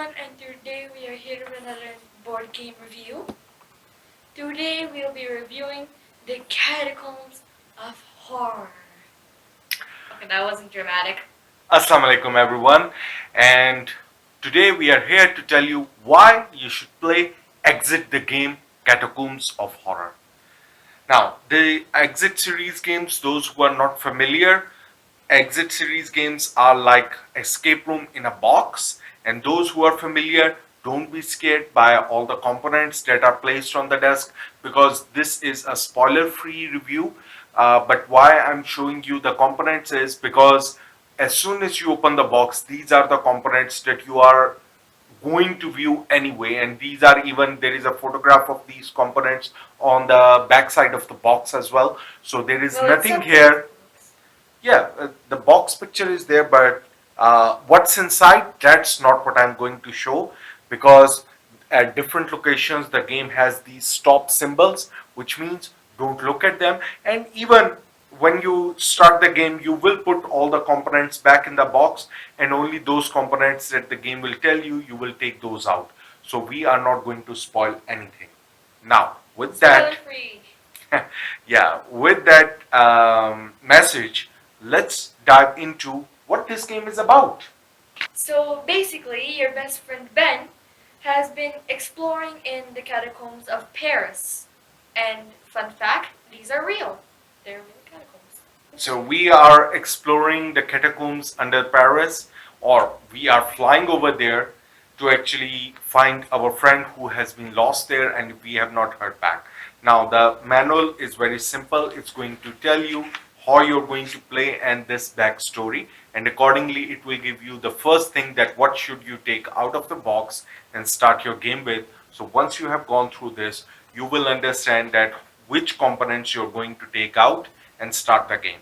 everyone, and today we are here with another board game review. Today we'll be reviewing the Catacombs of Horror. Okay, that wasn't dramatic. Assalamu alaikum everyone, and today we are here to tell you why you should play Exit the game Catacombs of Horror. Now, the Exit series games, those who are not familiar, Exit series games are like escape room in a box, and those who are familiar, don't be scared by all the components that are placed on the desk because this is a spoiler free review. But why I'm showing you the components is because as soon as you open the box, these are the components that you are going to view anyway, and these are even there is a photograph of these components on the back side of the box as well, so there is nothing here. Yeah, the box picture is there, but what's inside, that's not what I'm going to show because at different locations the game has these stop symbols, which means don't look at them. And even when you start the game, you will put all the components back in the box, and only those components that the game will tell you, you will take those out. So we are not going to spoil anything. Now, with that, yeah, with that message, let's dive into what this game is about. So basically, your best friend Ben has been exploring in the catacombs of Paris. And fun fact, these are real. They're real catacombs. So we are exploring the catacombs under Paris, or we are flying over there to actually find our friend who has been lost there and we have not heard back. Now the manual is very simple. It's going to tell you how you're going to play and this backstory, and accordingly it will give you the first thing that what should you take out of the box and start your game with. So once you have gone through this, you will understand that which components you're going to take out and start the game.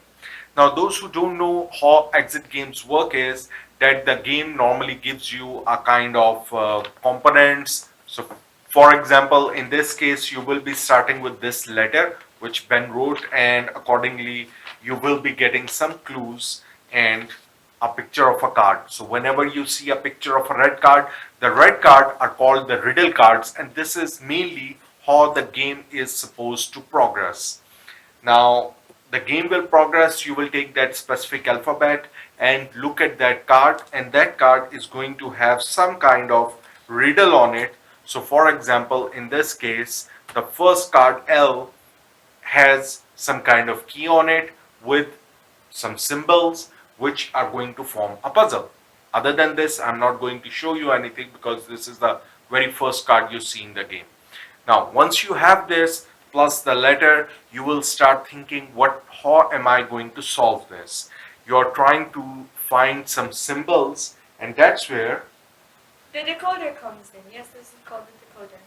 Now those who don't know how exit games work is that the game normally gives you a kind of components. So for example, in this case you will be starting with this letter which Ben wrote, and accordingly you will be getting some clues and a picture of a card. So whenever you see a picture of a red card, the red card are called the riddle cards, and this is mainly how the game is supposed to progress. Now the game will progress, you will take that specific alphabet and look at that card, and that card is going to have some kind of riddle on it. So for example, in this case, the first card L has some kind of key on it with some symbols which are going to form a puzzle. Other than this, I'm not going to show you anything because this is the very first card you see in the game. Now, once you have this plus the letter, you will start thinking, how am I going to solve this? You're trying to find some symbols, and that's where the decoder comes in. Yes, this is called the decoder.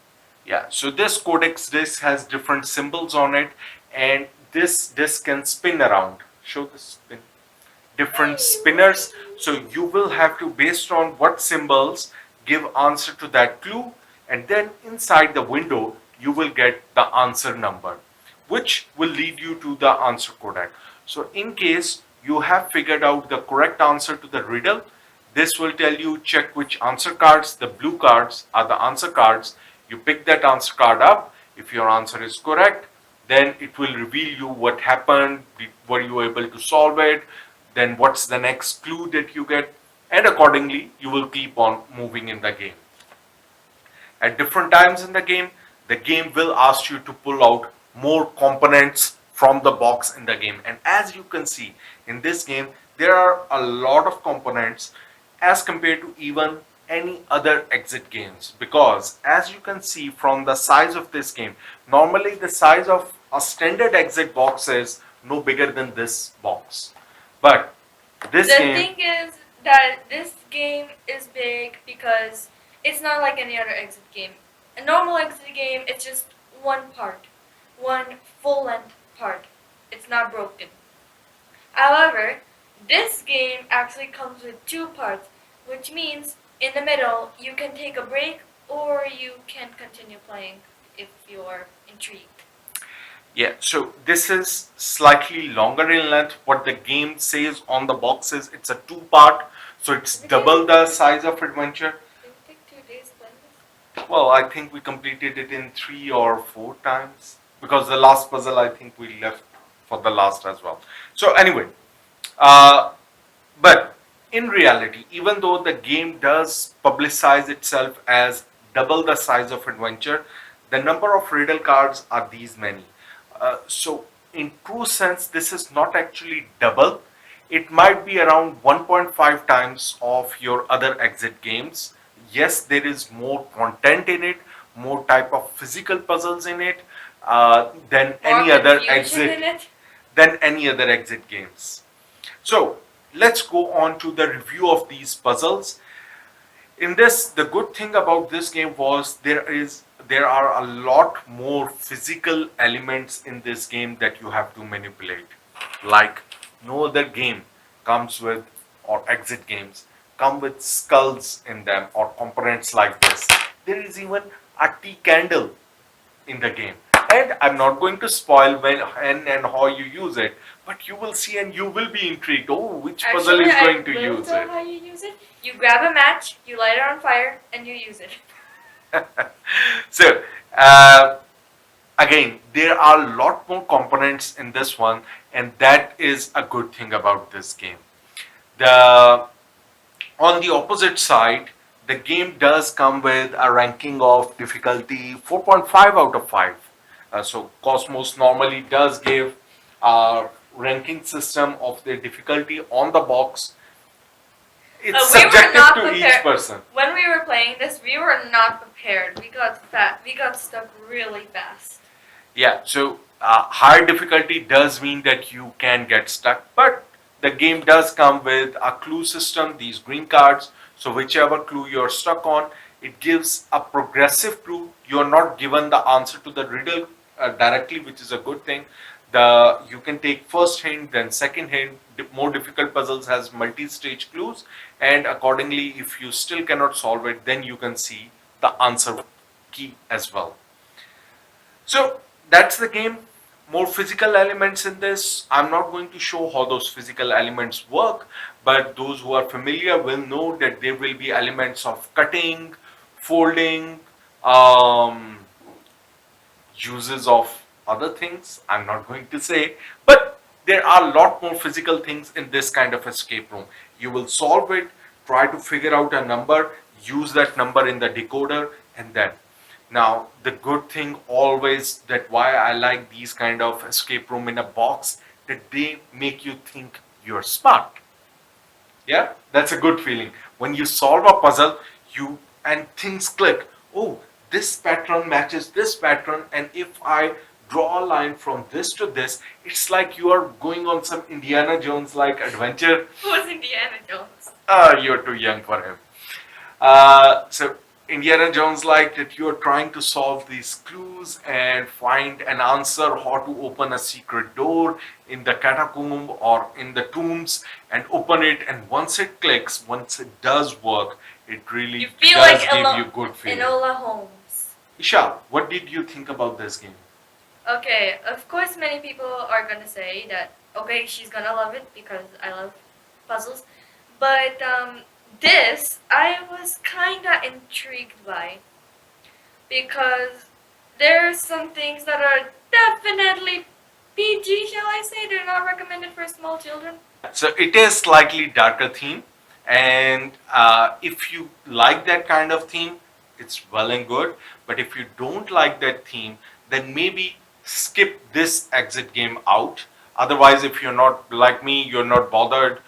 Yeah, so this codex disc has different symbols on it, and this disc can spin around. Show the spin. Different spinners. So you will have to, based on what symbols, give answer to that clue, and then inside the window you will get the answer number, which will lead you to the answer codec. So in case you have figured out the correct answer to the riddle, this will tell you check which answer cards. The blue cards are the answer cards. You pick that answer card up. If your answer is correct, then it will reveal you what happened, were you able to solve it, then what's the next clue that you get, and accordingly you will keep on moving in the game. At different times in the game will ask you to pull out more components from the box in the game. And as you can see in this game, there are a lot of components as compared to even any other exit games, because as you can see from the size of this game, normally the size of a standard exit box is no bigger than this box, but this The game, thing is that this game is big because it's not like any other exit game. A normal exit game, it's just one part, one full length part. It's not broken. However, this game actually comes with two parts, which means in the middle you can take a break or you can continue playing if you're intrigued. yeah, so this is slightly longer in length. What the game says on the box is it's a two part, so it's double the size of adventure. It would take Well, I think we completed it in 3 or 4 times because the last puzzle I think we left for the last as well. So anyway, uh, but in reality, even though the game does publicize itself as double the size of adventure, the number of riddle cards are these many. So in true sense, this is not actually double. It might be around 1.5 times of your other exit games. Yes, there is more content in it, more type of physical puzzles in it than More any other confusion exit in it. games. So let's go on to the review of these puzzles. In this, the good thing about this game was there are a lot more physical elements in this game that you have to manipulate. Like no other game comes with, or exit games come with skulls in them or components like this. There is even a tea candle in the game. And I'm not going to spoil when and how you use it, but you will see and you will be intrigued. Oh, which puzzle Actually, is I going to will use tell it? how you use it. You grab a match, you light it on fire, and you use it. So, uh, again, there are a lot more components in this one, and that is a good thing about this game. The On the opposite side, the game does come with a ranking of difficulty 4.5 out of 5. So Cosmos normally does give a ranking system of the difficulty on the box. It's We were subjective not to each prepared. person. When we were playing this, we were not prepared. We got fat. We got stuck really fast. Yeah, so higher difficulty does mean that you can get stuck, but the game does come with a clue system, these green cards. So whichever clue you're stuck on, it gives a progressive clue. You're not given the answer to the riddle directly, which is a good thing. You can take first hint, then second hint. More difficult puzzles has multi-stage clues, and accordingly, if you still cannot solve it, then you can see the answer key as well. So that's the game. More physical elements in this. I'm not going to show how those physical elements work, but those who are familiar will know that there will be elements of cutting, folding, um, uses of other things. I'm not going to say, but there are a lot more physical things in this kind of escape room. You will solve it, try to figure out a number, use that number in the decoder, and then now, the good thing always that why I like these kind of escape room in a box, that they make you think you're smart. Yeah, that's a good feeling. When you solve a puzzle, you and things click. Oh, this pattern matches this pattern, and if I draw a line from this to this, it's like you are going on some Indiana Jones like adventure. Who's Indiana Jones? You're too young for him. So Indiana Jones like that you are trying to solve these clues and find an answer how to open a secret door in the catacomb or in the tombs and open it, and once it clicks, once it does work, it really You feel does like give you good feeling. Enola Holmes. Isha, what did you think about this game? Okay, of course, many people are gonna say that okay, she's gonna love it because I love puzzles, but this I was kinda intrigued by because there's some things that are definitely PG, shall I say? They're not recommended for small children. So it is slightly darker theme, and if you like that kind of theme, it's well and good. But if you don't like that theme, then maybe skip this exit game out. Otherwise, if you're not like me, you're not bothered.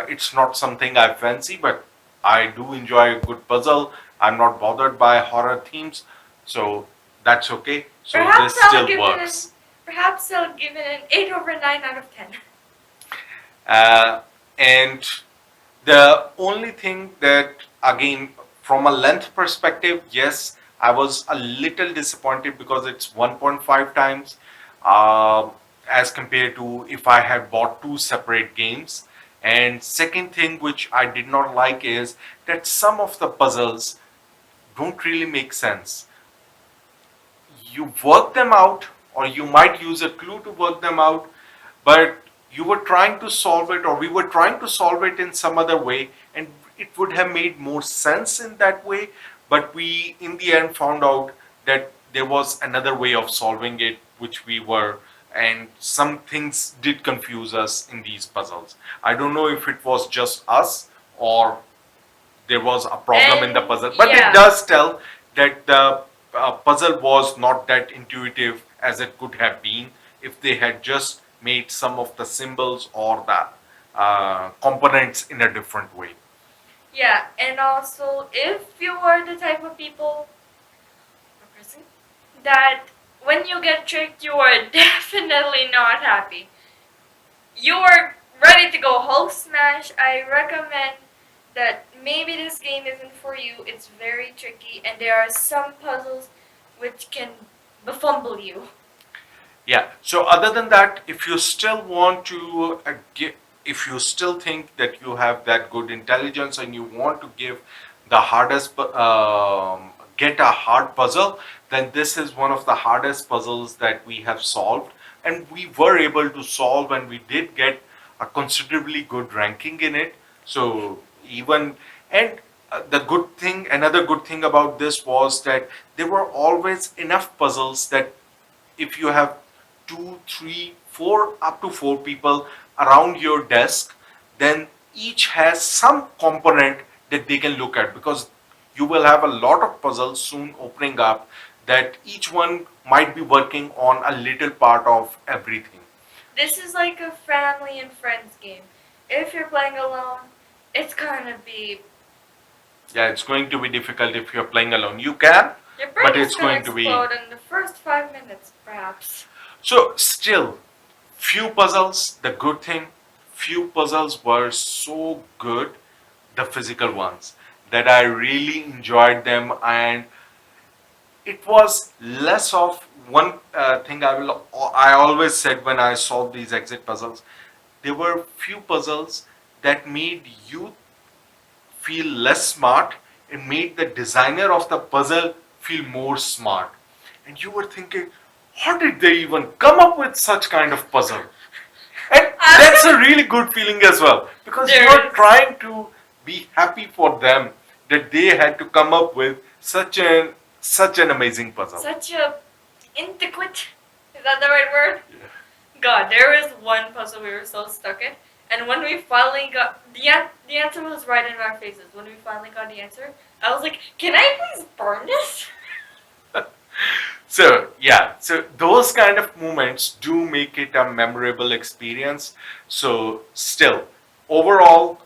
It's not something I fancy, but I do enjoy a good puzzle. I'm not bothered by horror themes, so that's okay. So Perhaps this I'll still give works. perhaps I'll give it an 8 over 9 out of 10. And the only thing that, again, from a length perspective, yes, I was a little disappointed because it's 1.5 times as compared to if I had bought two separate games. And second thing which I did not like is that some of the puzzles don't really make sense. You work them out, or you might use a clue to work them out, but you were trying to solve it, or we were trying to solve it in some other way, and it would have made more sense in that way. but we in the end found out that there was another way of solving it, which we were, and some things did confuse us in these puzzles. I don't know if it was just us or there was a problem in the And puzzle, but it yeah, does tell that the puzzle was not that intuitive as it could have been if they had just made some of the symbols or the components in a different way. yeah, and also if you are the type of people or person that when you get tricked, you are definitely not happy. You are ready to go whole smash. I recommend that maybe this game isn't for you. It's very tricky, and there are some puzzles which can befumble you. Yeah. So other than that, if you still want to if you still think that you have that good intelligence and you want to give the get a hard puzzle, then this is one of the hardest puzzles that we have solved, and we were able to solve, and we did get a considerably good ranking in it. So even and the good thing, another good thing about this was that there were always enough puzzles that if you have two, three, four, up to four people around your desk, then each has some component that they can look at, because you will have a lot of puzzles soon opening up that each one might be working on a little part of everything. This is like a family and friends game. If you're playing alone, it's gonna be Yeah, it's going to be difficult if you're playing alone. You can, your but brain is it's gonna going to be. explode in the first 5 minutes, perhaps. So, still, few puzzles, the good thing, few puzzles were so good, the physical ones, that I really enjoyed them, and it was less of one thing I always said when I solved these exit puzzles. There were few puzzles that made you feel less smart and made the designer of the puzzle feel more smart. And you were thinking, how did they even come up with such kind of puzzle? And that's a really good feeling as well, because There you're is. trying to be happy for them that they had to come up with such an amazing puzzle. Such a inadequate. Is that the right word? God, there was one puzzle we were so stuck in, and when we finally got the answer was right in our faces. When we finally got the answer, I was like, "Can I please burn this?" So yeah, so those kind of moments do make it a memorable experience. So still, overall,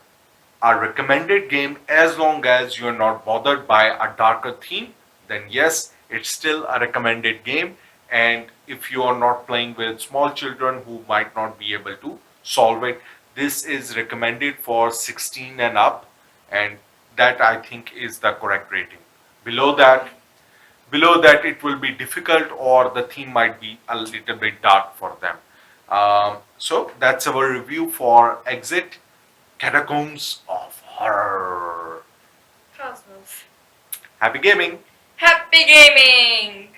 a recommended game, as long as you're not bothered by a darker theme, then yes, it's still a recommended game. And if you are not playing with small children who might not be able to solve it, this is recommended for 16 and up, and that I think is the correct rating. Below that, it will be difficult, or the theme might be a little bit dark for them. So that's our review for Exit Catacombs of Horror. Cosmos. Happy gaming! Happy gaming!